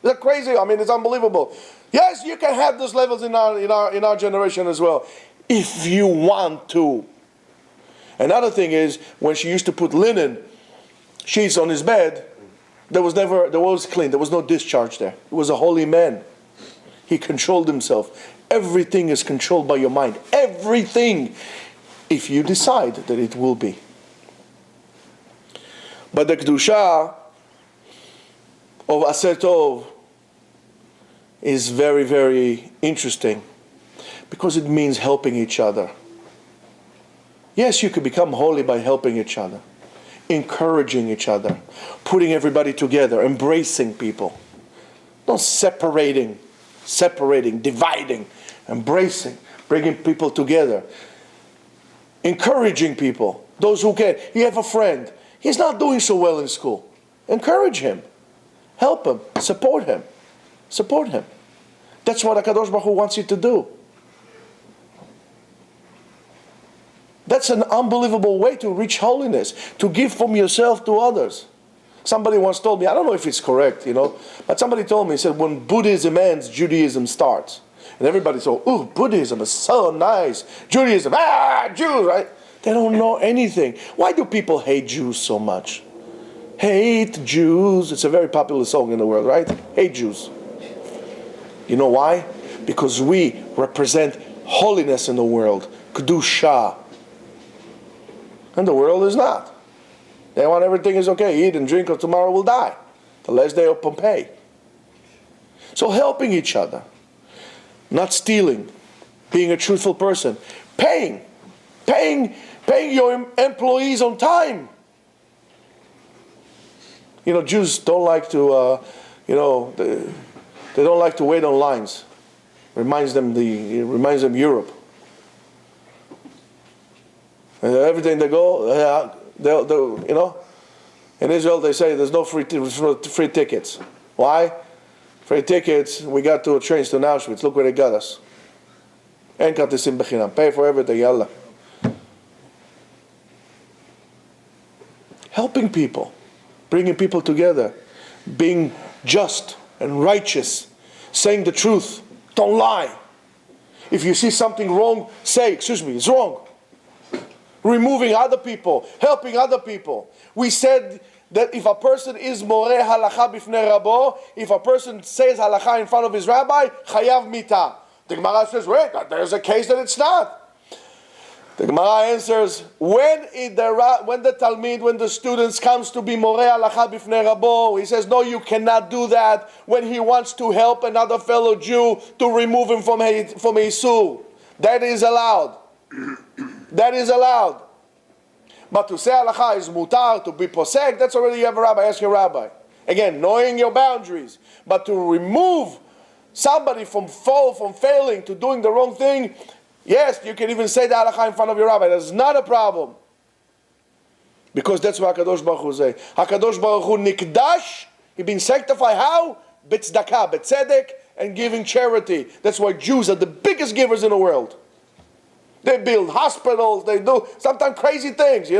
Is that crazy? I mean, it's unbelievable. Yes, you can have those levels in our generation as well, if you want to. Another thing is, when she used to put linen sheets on his bed, there was clean. There was no discharge there. It was a holy man. He controlled himself. Everything is controlled by your mind. Everything. If you decide that it will be. But the Kedusha of Aseh Tov is very, very interesting because it means helping each other. Yes, you can become holy by helping each other, encouraging each other, putting everybody together, embracing people. Not separating, dividing, embracing, bringing people together. Encouraging people, those who can. You have a friend, he's not doing so well in school. Encourage him, help him, support him. That's what HaKadosh Baruch Hu wants you to do. That's an unbelievable way to reach holiness, to give from yourself to others. Somebody once told me, I don't know if it's correct, but somebody told me, he said, when Buddhism ends, Judaism starts. And everybody said, oh, Buddhism is so nice. Judaism, Jews, right? They don't know anything. Why do people hate Jews so much? Hate Jews. It's a very popular song in the world, right? Hate Jews. You know why? Because we represent holiness in the world. Kedusha. And the world is not. They want everything is okay. Eat and drink or tomorrow we'll die. The last day of Pompeii. So helping each other. Not stealing. Being a truthful person. Paying your employees on time. Jews don't like to, they don't like to wait on lines. It reminds them Europe. Everything they go, in Israel they say there's no free tickets. Why? Free tickets, we got 2 trains to Auschwitz. Look where they got us. En katisim bechinam. Pay for everything, yalla. Helping people. Bringing people together. Being just and righteous. Saying the truth. Don't lie. If you see something wrong, say, excuse me, it's wrong. Removing other people. Helping other people. We said that if a person is moreh halacha bifnei rabo, if a person says halacha in front of his rabbi, chayav mita. The Gemara says, wait, there's a case that it's not. The Gemara answers, when the students comes to be moreh halacha bifnei rabo, he says, no, you cannot do that when he wants to help another fellow Jew to remove him from Isur. That is allowed. That is allowed. But to say halacha is mutar, to be posek, that's already you have a rabbi. Ask your rabbi. Again, knowing your boundaries. But to remove somebody from failing, to doing the wrong thing, yes, you can even say the halacha in front of your rabbi. That's not a problem. Because that's what HaKadosh Baruch Hu say. HaKadosh Baruch Hu nikdash, he been sanctified how? B'tzedakah, b'tzedek, and giving charity. That's why Jews are the biggest givers in the world. They build hospitals, they do sometimes crazy things,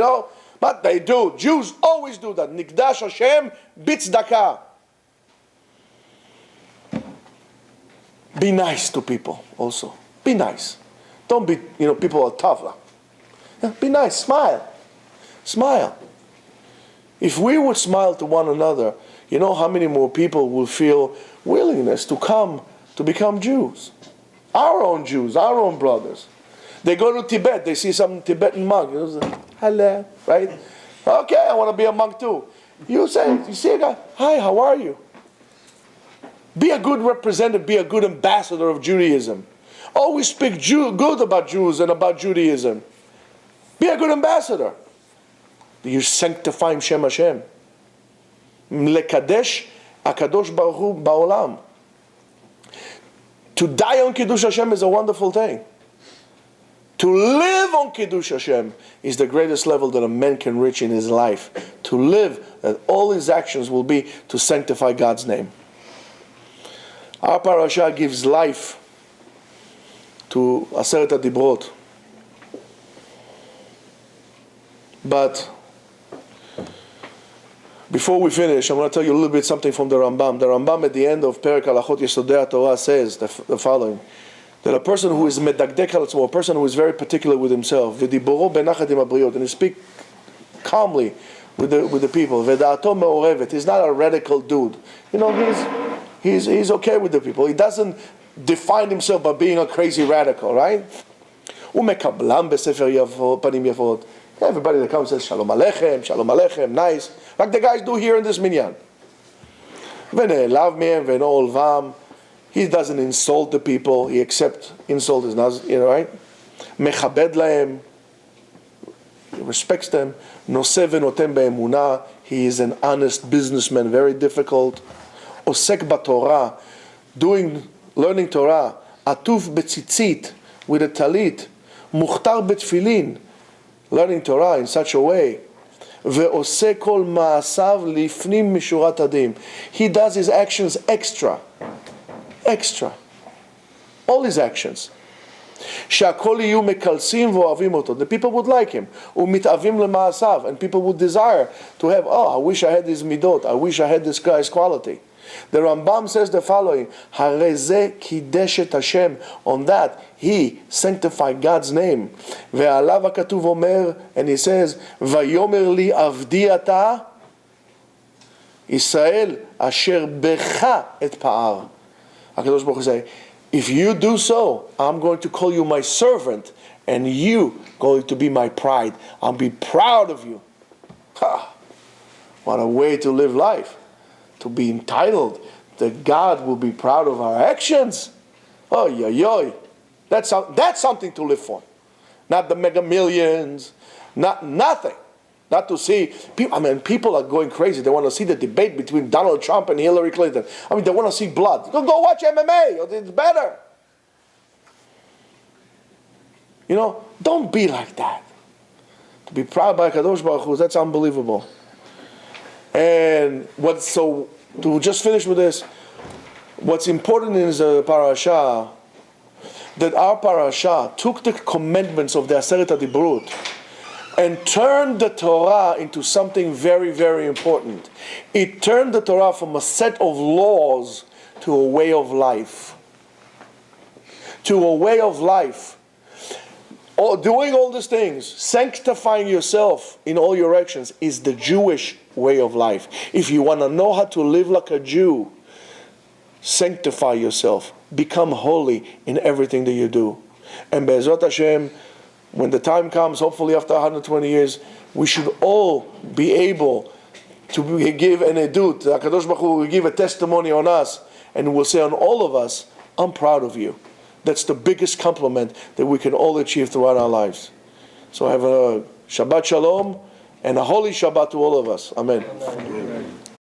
But they do. Jews always do that. Nikdash Hashem b'tzedakah. Be nice to people also. Be nice. Don't be, people are tough. Be nice. Smile. Smile. If we would smile to one another, you know how many more people will feel willingness to come to become Jews. Our own Jews, our own brothers. They go to Tibet, they see some Tibetan monk. Hello, right? Okay, I want to be a monk too. You see a guy, hi, how are you? Be a good representative, be a good ambassador of Judaism. Always speak good about Jews and about Judaism. Be a good ambassador. You're sanctifying Shem Hashem. Lekadesh HaKadosh Baruch Hu ba'olam. To die on Kiddush Hashem is a wonderful thing. To live on Kiddush Hashem is the greatest level that a man can reach in his life. To live, that all his actions will be to sanctify God's name. Our parasha gives life to Aseret HaDibrot. But before we finish, I'm going to tell you a little bit something from the Rambam. The Rambam at the end of Perek Halachot Yesodei Torah says the following. That a person who is medakdek al atzmo, a person who is very particular with himself, v'diboro benachat im habriot, and he speaks calmly with the people, v'da'ato me'orevet, he's not a radical dude. He's okay with the people. He doesn't define himself by being a crazy radical, right? U'mekablam besefer panim yafot. Everybody that comes says shalom aleichem, nice, like the guys do here in this minyan. V'ne'elav mehem v'no olvam. He doesn't insult the people. He accepts insult as not, right? Mechabed lahem. He respects them. Noseh v'notem be'emunah. He is an honest businessman, very difficult. Osek b'Torah, learning Torah. Atuf b'tzitzit, with a talit. Muchtar b'tfilin, learning Torah in such a way. Ve'oseh kol ma'asav lifnim mishurat adim. He does his actions extra. All his actions. שהכל יהיו מקלסים ואוהבים אותו. The people would like him. ומתאווים למעשיו. And people would desire to have, oh, I wish I had his midot. I wish I had this guy's quality. The Rambam says the following, הרי זה קידש את השם. On that, he sanctified God's name. ועליו הכתוב אומר, and he says, ויאמר לי עבדי אתה, ישראל אשר בך אתפאר. הקדוש ברוך הוא say, if you do so, I'm going to call you my servant, and you going to be my pride. I'll be proud of you. Ha! What a way to live life. To be entitled that God will be proud of our actions. Oh, yo, yo. That's something to live for. Not the mega millions. Nothing. Not to see people. I mean, people are going crazy. They want to see the debate between Donald Trump and Hillary Clinton. I mean, they want to see blood. Go watch MMA. It's better. You know, don't be like that. To be proud by Kadosh Baruch Hu, that's unbelievable. And to just finish with this, what's important is the parasha, that our parasha took the commandments of the Aseret HaDibrut and turned the Torah into something very, very important. It turned the Torah from a set of laws to a way of life. To a way of life. Doing all these things, sanctifying yourself in all your actions is the Jewish way of life. If you want to know how to live like a Jew, sanctify yourself. Become holy in everything that you do. And Be'ezrat Hashem, when the time comes, hopefully after 120 years, we should all be able to give an edut. HaKadosh Baruch Hu will give a testimony on us, and will say on all of us, I'm proud of you. That's the biggest compliment that we can all achieve throughout our lives. So have a Shabbat Shalom and a holy Shabbat to all of us. Amen.